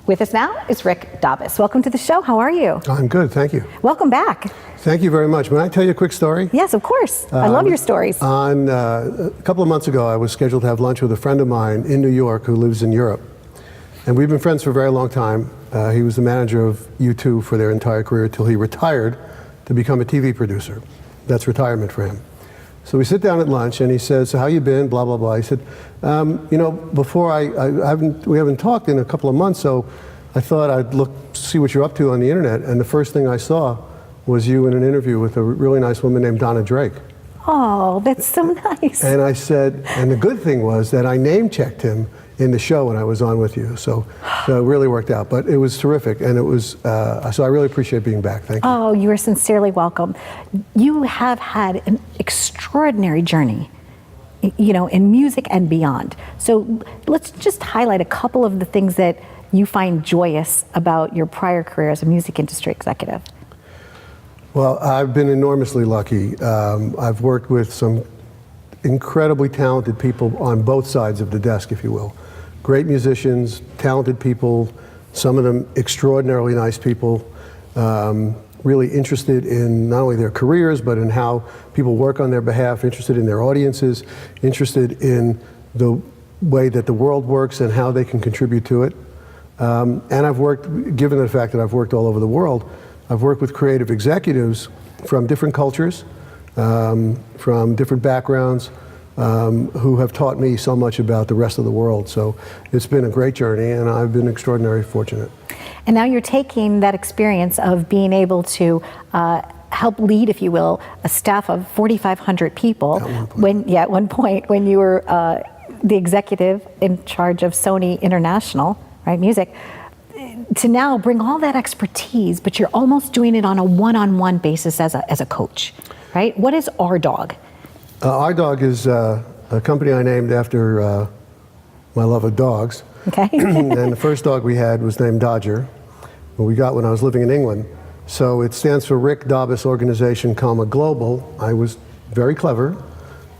With us now is Rick Dobbis. Welcome to the show. How are you? I'm good, thank you. Welcome back. Thank you very much. May I tell you a quick story? Yes, of course. I love your stories. A couple of months ago, I was scheduled to have lunch with a friend of mine in New York who lives in Europe. And we've been friends for a very long time. He was the manager of U2 for their entire career till he retired to become a TV producer. That's retirement for him. So we sit down at lunch and he says, "So how you been?" Blah, blah, blah. He said, "You know, before we haven't talked in a couple of months, so I thought I'd see what you're up to on the internet." And the first thing I saw was you in an interview with a really nice woman named Donna Drake. Oh, that's so nice. And I said, and the good thing was that I name checked him in the show when I was on with you. So it really worked out. But it was terrific. And it was, so I really appreciate being back. Thank you. Oh, you are sincerely welcome. You have had an extraordinary journey, you know, in music and beyond. So let's just highlight a couple of the things that you find joyous about your prior career as a music industry executive. Well, I've been enormously lucky. I've worked with some incredibly talented people on both sides of the desk, if you will. Great musicians, talented people, some of them extraordinarily nice people, really interested in not only their careers, but in how people work on their behalf, interested in their audiences, interested in the way that the world works and how they can contribute to it. And I've worked, given the fact that I've worked all over the world, I've worked with creative executives from different cultures, from different backgrounds, who have taught me so much about the rest of the world. So it's been a great journey, and I've been extraordinarily fortunate. And now you're taking that experience of being able to help lead, if you will, a staff of 4,500 people. At one point, when you were the executive in charge of Sony International, right, music, to now bring all that expertise, but you're almost doing it on a one-on-one basis as a coach, right? What is Our Dog? Our Dog is a company I named after my love of dogs. Okay. And the first dog we had was named Dodger, who we got when I was living in England. So it stands for Rick Dobbis Organization, Global. I was very clever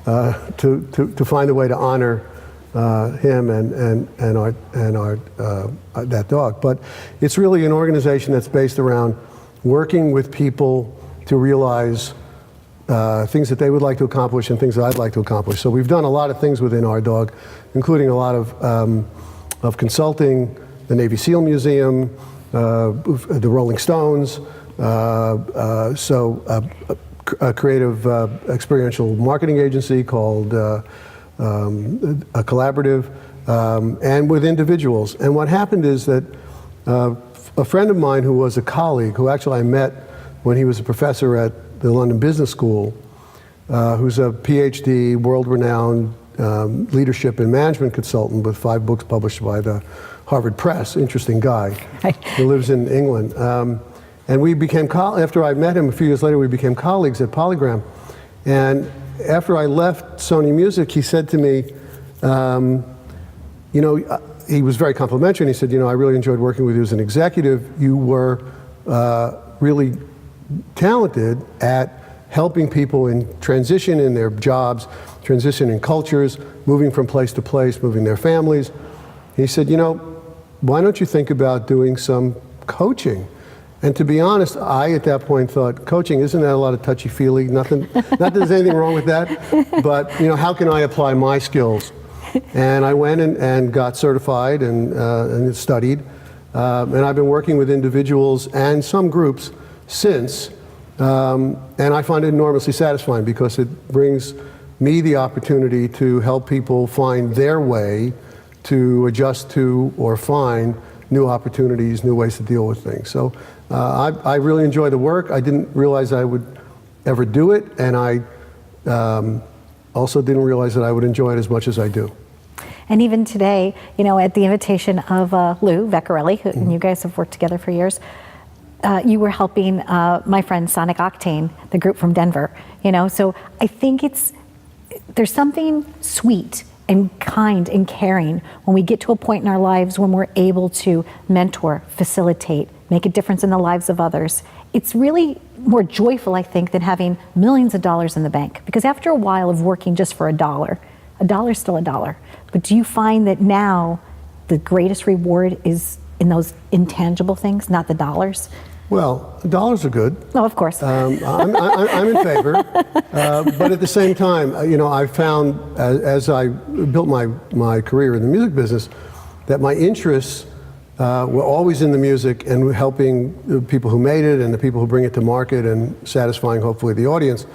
to find a way to honor him and that dog. But it's really an organization that's based around working with people to realize things that they would like to accomplish and things that I'd like to accomplish. So we've done a lot of things within Our Dog, including a lot of consulting, the Navy SEAL Museum, the Rolling Stones, a creative experiential marketing agency called a Collaborative, and with individuals. And what happened is that a friend of mine who was a colleague, who actually I met when he was a professor at the London Business School, who's a PhD, world-renowned leadership and management consultant with 5 books published by the Harvard Press. Interesting guy. He lives in England. And we became, after I met him a few years later, we became colleagues at Polygram. And after I left Sony Music, he said to me, you know, he was very complimentary, and he said, "You know, I really enjoyed working with you as an executive. You were really talented at helping people in transition in their jobs, transition in cultures, moving from place to place, moving their families." He said, "You know, why don't you think about doing some coaching?" And to be honest, I at that point thought, coaching, isn't that a lot of touchy-feely? Not that there's anything wrong with that, but you know, how can I apply my skills? And I went and got certified and studied, and I've been working with individuals and some groups since, and I find it enormously satisfying because it brings me the opportunity to help people find their way to adjust to or find new opportunities, new ways to deal with things. So I really enjoy the work. I didn't realize I would ever do it, and I also didn't realize that I would enjoy it as much as I do. And even today, you know, at the invitation of Lou Vecchiarelli, and you guys have worked together for years, you were helping my friend Sonic Octane, the group from Denver, you know, so I think there's something sweet and kind and caring when we get to a point in our lives when we're able to mentor, facilitate, make a difference in the lives of others. It's really more joyful, I think, than having millions of dollars in the bank. Because after a while of working just for a dollar is still a dollar. But do you find that now the greatest reward is in those intangible things, not the dollars? Well, dollars are good. Oh, of course. I'm in favor, but at the same time, I found as I built my career in the music business that my interests were always in the music and helping the people who made it and the people who bring it to market and satisfying hopefully the audience,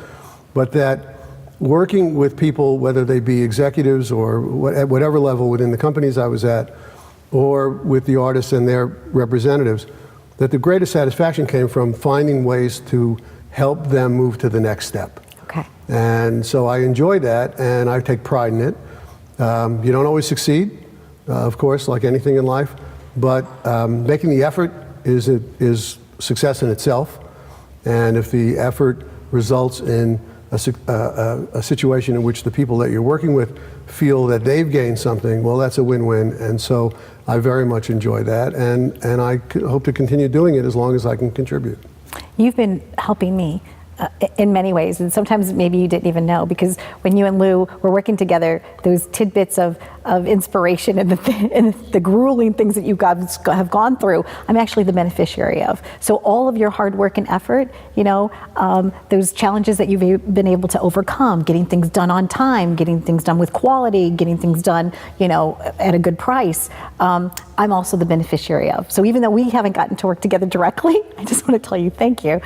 but that working with people, whether they be executives or at whatever level within the companies I was at, or with the artists and their representatives, that the greatest satisfaction came from finding ways to help them move to the next step. Okay. And so I enjoy that, and I take pride in it. You don't always succeed, of course, like anything in life, but making the effort is success in itself. And if the effort results in a situation in which the people that you're working with feel that they've gained something, well, that's a win-win. And so I very much enjoy that, and I hope to continue doing it as long as I can contribute. You've been helping me in many ways, and sometimes maybe you didn't even know, because when you and Lou were working together, those tidbits of inspiration and the grueling things that you guys have gone through, I'm actually the beneficiary of. So all of your hard work and effort, those challenges that you've been able to overcome, getting things done on time, getting things done with quality, getting things done, at a good price, I'm also the beneficiary of. So even though we haven't gotten to work together directly, I just want to tell you thank you.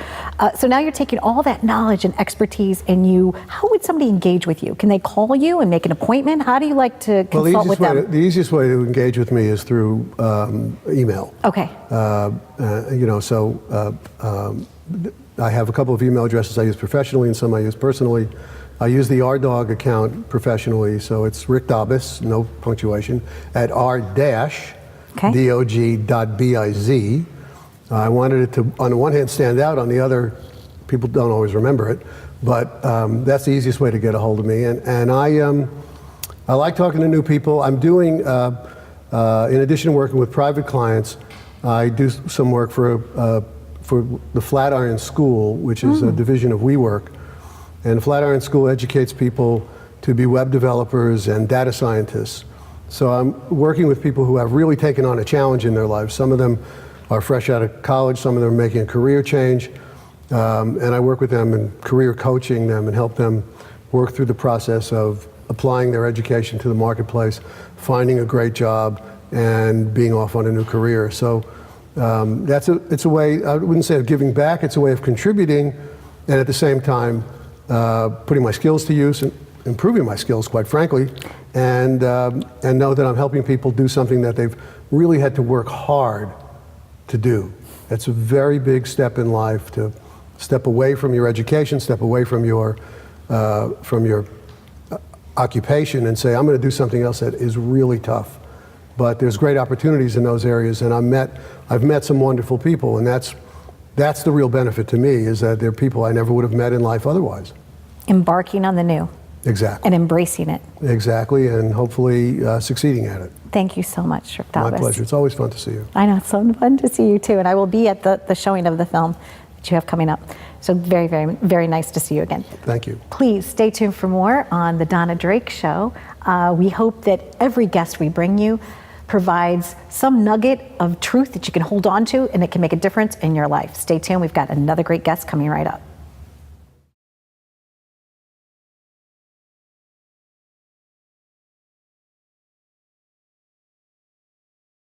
So now you're taking all that knowledge and expertise, and how would somebody engage with you? Can they call you and make an appointment? How do you like to consult with them? The easiest way to engage with me is through email. Okay. I have a couple of email addresses I use professionally and some I use personally. I use the RDog account professionally, so it's Rick Dobbis, no punctuation, at r-dog.biz. I wanted it to, on the one hand, stand out, on the other, people don't always remember it, but that's the easiest way to get a hold of me. And I like talking to new people. I'm doing, in addition to working with private clients, I do some work for the Flatiron School, which is a division of WeWork. And Flatiron School educates people to be web developers and data scientists. So I'm working with people who have really taken on a challenge in their lives. Some of them are fresh out of college, some of them are making a career change. And I work with them and career coaching them and help them work through the process of applying their education to the marketplace, finding a great job, and being off on a new career. So it's a way, I wouldn't say of giving back, it's a way of contributing, and at the same time, putting my skills to use and improving my skills, quite frankly, and know that I'm helping people do something that they've really had to work hard to do. It's a very big step in life to step away from your education, step away from your occupation and say, I'm going to do something else that is really tough. But there's great opportunities in those areas, and I've met some wonderful people, and that's the real benefit to me, is that they're people I never would have met in life otherwise. Embarking on the new. Exactly. And embracing it. Exactly, and hopefully succeeding at it. Thank you so much, Rick Dobbis. My pleasure. It's always fun to see you. I know, it's so fun to see you too, and I will be at the showing of the film that you have coming up. So very, very, very nice to see you again. Thank you. Please stay tuned for more on the Donna Drake Show. We hope that every guest we bring you provides some nugget of truth that you can hold on to and it can make a difference in your life. Stay tuned. We've got another great guest coming right up.